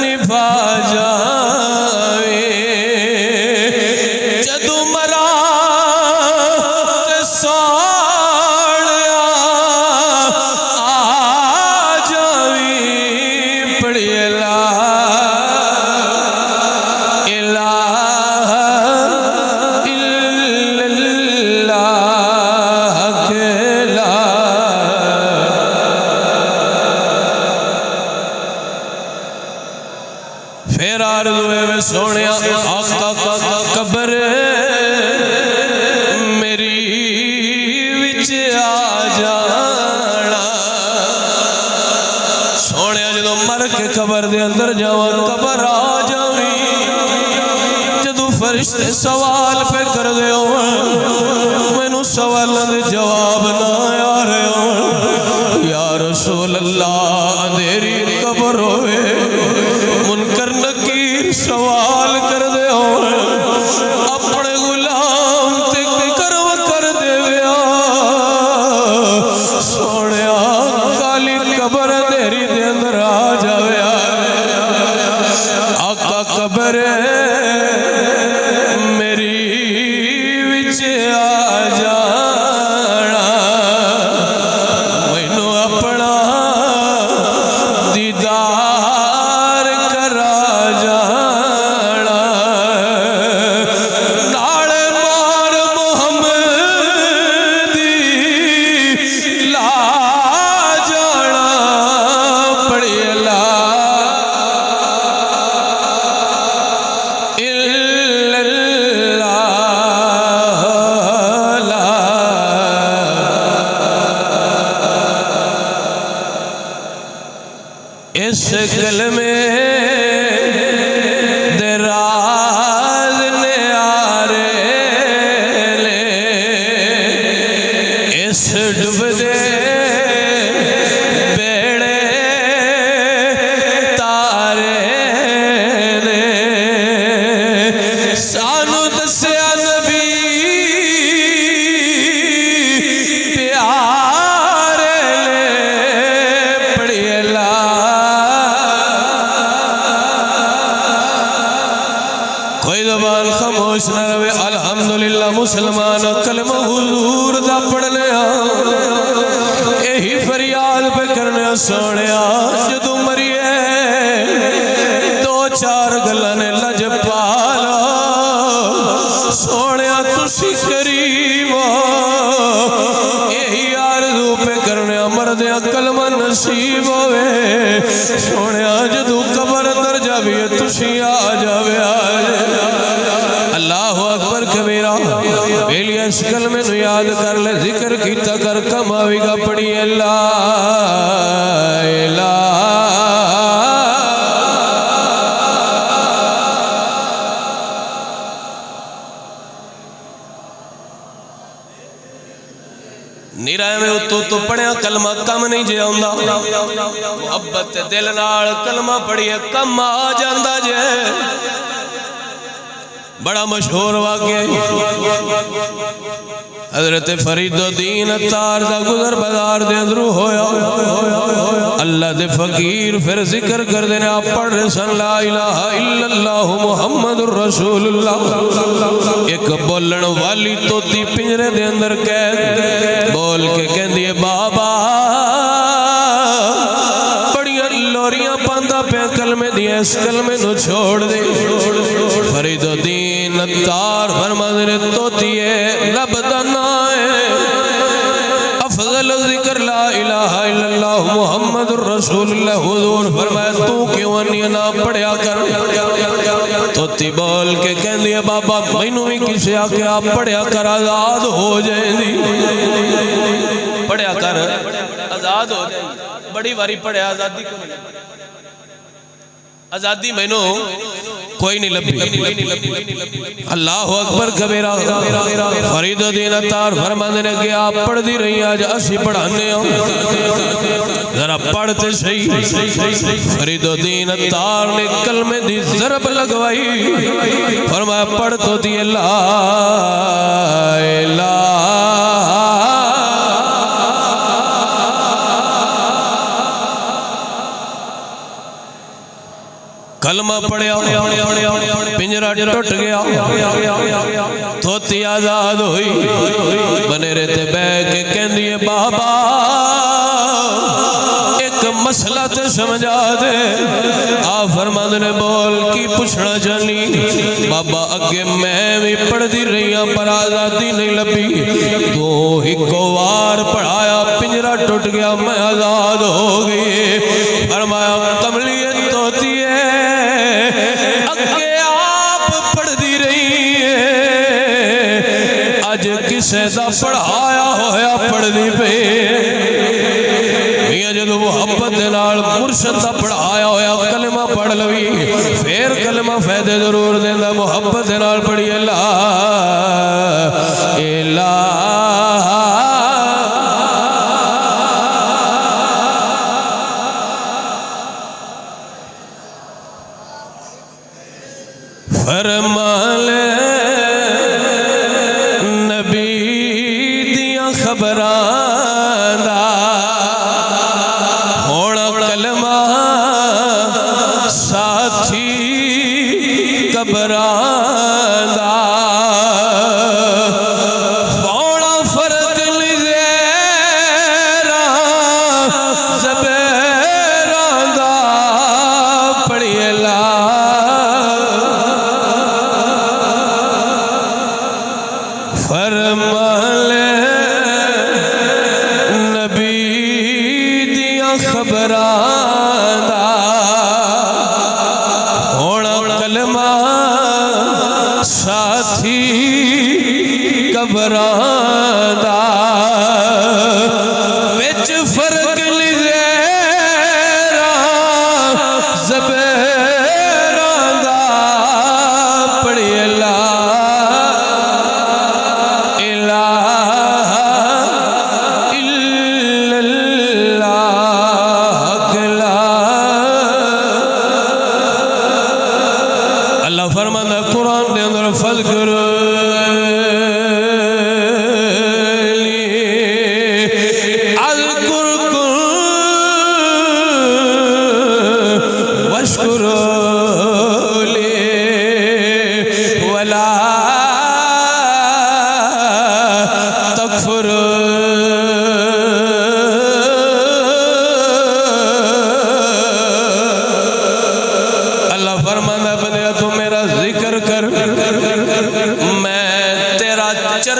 نبھا جائے، جدو مرا تے سوڑیا آ جائے، پڑھئے لا پھر آرزوے میں سونیا آقا کا قبر میری وچ آ جانا، سونیا جدو مر کے قبر دے اندر جاواں قبر آ جاویں، جدو فرشتے سوال پہ کر دے ہوں مینوں سوالوں دے جواب نہ آ رہے ہوں، یا رسول اللہ اندھیری قبر ہوئے، منکر نکیر سوال کر دے ہو، اپنے غلام تے کرم کر دے ویا، سونیا کالی قبر دیری دے اندر آ جاویا، آقا قبر میری وچ آ جانا، مینوں اپنا دیدار کرا جانا، نال مار محمد دی لا جانا، پڑھئے لا الا اللہ لا اس کلمے دے راز نیارے خاموش نہ رہے الحمدللہ مسلمان کلمہ حضور دا پڑھنے یہی فریاد پہ کرنے سونے جدو مریے دو چار گلنے لج پالا سونے تسی قریب یہی آرزو پہ کرنے مردیاں کلمہ نصیب ہوئے سونے جدو قبر در جاویے تسی آ جاوے اللہ اکبر کبیرہ بیلی اس کلمے نو یاد کر لے ذکر کیتا کر کماوی گا پڑی اللہ نیرائے میں تو پڑھیا کلمہ کم نہیں جے آؤندا محبت دل نال کلمہ پڑھیا کم آ جاندہ جے بڑا مشہور واقعہ حضرت فرید الدین اتار دا گزر بازار دے اندرو ہویا اللہ دے فقیر پھر ذکر کر دینے آپ پڑھ رہے سن لا الہ الا اللہ محمد الرسول اللہ ایک بولن والی توتی پنجرے دے اندر قید بول کے کہن دیے بابا بڑیاں لوریاں پاندہ پہ کلمے دیے اس کلمے نو چھوڑ دے فرید الدین اتار فرما دینے توتی رب دنائے افضل ذکر لا الہ الا اللہ محمد الرسول اللہ حضور فرمایا تو کیوں انہی نہ پڑھیا کر توتی بول کے کہن دیا بابا مینوں ہی کسے آکے آپ پڑھیا کر آزاد ہو جائیں دی پڑھیا کر آزاد ہو جائیں بڑی باری پڑھیا آزادی کو نہیں آزادی مینوں کوئی نہیں لبی اللہ اکبر کبیرہ فرید الدین اتار فرمانے نے کہ آپ پڑھ دی رہی آج اسی پڑھانے ہوں ذرا پڑھتے صحیح فرید الدین اتار نے کلمے دی ضرب لگوائی فرمایا پڑھ تو دی لا الہ کلمہ پڑھیا پنجرہ ٹوٹ گیا توتی آزاد ہوئی بنے رہتے بے کے کہن دیے بابا ایک مسئلہ تے سمجھا دے آپ فرماند نے بول کی پوچھنا چلی بابا اگے میں بھی پڑھ دی رہی ہوں پر آزادی نہیں لبی تو ہی کوار پڑھایا پنجرہ ٹوٹ گیا میں آزاد ہو گئی فرمایا کملیت توتی ہے اگے آپ پڑھ دی رہی ہے آج کسے دا پڑھایا ہویا پڑھ دی پہ میاں جدو محبت نال مرشد دا پڑھایا ہویا کلمہ پڑھ لوی پھر کلمہ فیدے ضرور دیندہ محبت نال پڑھی اللہ فرمان نبی دیاں خبران دا ہونا کلمہ ساتھی قبران دا ہونا فرق لزیران زبیران دا پڑھی اللہ فرمان نبی دیاں خبران دا ہونا کلمہ ساتھی قبران دا وچ فرق لزیران زبیران دا پڑھی اللہ لا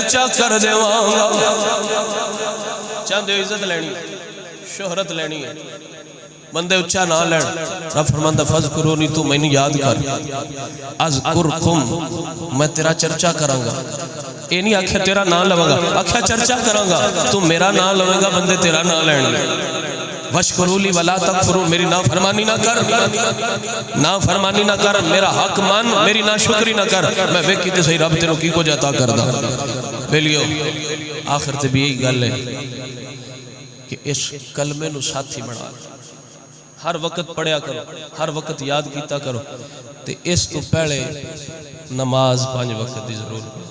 اچا کر دیواں گا چاہتے ہو عزت لینی شہرت لینی ہے بندے اچھا نہ لین رب فرماندہ فذکرونی تو میں نے یاد کر اذکرکم میں تیرا چرچا کراں گا یہ نہیں آکھیا تیرا نام لواں گا آکھیا چرچا کراں گا تو میرا نام لوے گا بندے تیرا نام لین وشکرولی ولا تکفروا میری نافرمانی نہ کر نافرمانی نہ کر میرا حق مان میری ناشکری نہ کر میں ویکھی تے صحیح رب تینوں کی کو جاتا کردا بیلیو آخر تے بھی یہی گل ہے کہ اس کلمے نو ساتھی بنا ہر وقت پڑھیا کرو ہر وقت یاد کیتا کرو تے اس تو پہلے نماز 5 وقت دی ضرور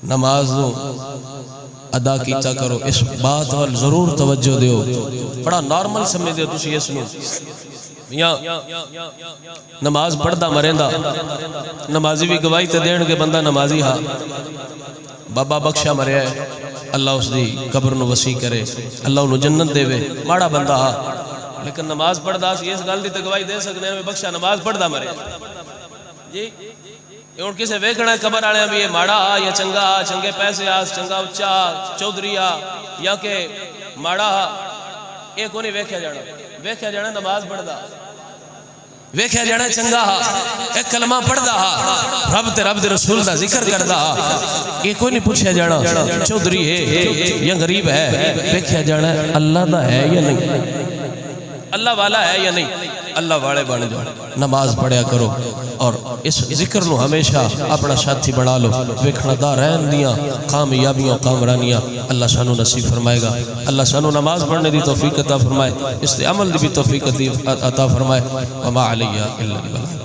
نماز نو ادا کیتا کرو اس بات وال ضرور توجہ دیو بڑا نارمل سمجھ دیو تسی اس نو میاں نماز پڑھدا مریندا نمازی بھی گواہی تے دین کے بندہ نمازی ہا بابا بخشا مریا ہے اللہ اس دی قبر نو وسیع کرے اللہ انہوں جنت دے وے ماڑا بندہ ہا لیکن نماز پڑھدا سی اس گل دی تے گواہی دے سکدے ہیں بخشا نماز پڑھدا مرے جی یہ ان کسے ویکھنا ہے قبر والے بھی یہ ماڑا یا چنگا چنگے پیسے آ چنگا اچا چودھری آ یا کہ ماڑا یہ کو نہیں ویکھیا جانا نماز پڑھدا ویکھیا جانا چنگا ایک کلمہ پڑھدا رب دے رسول دا ذکر کردا یہ کوئی نہیں پوچھیا جانا چودھری ہے یا غریب ہے ویکھیا جانا اللہ دا ہے یا نہیں اللہ والا ہے یا نہیں اللہ والے بن جاؤ نماز پڑھیا کرو اور اس ذکر نو ہمیشہ اپنا ساتھی بنا لو ویکھنا دا رہن دیاں کامیابیاں کامرانیاں اللہ سانو نصیب فرمائے گا اللہ سانو نماز پڑھنے دی توفیق عطا فرمائے اس عمل دی بھی توفیق عطا فرمائے وما علیہ الا البلاغ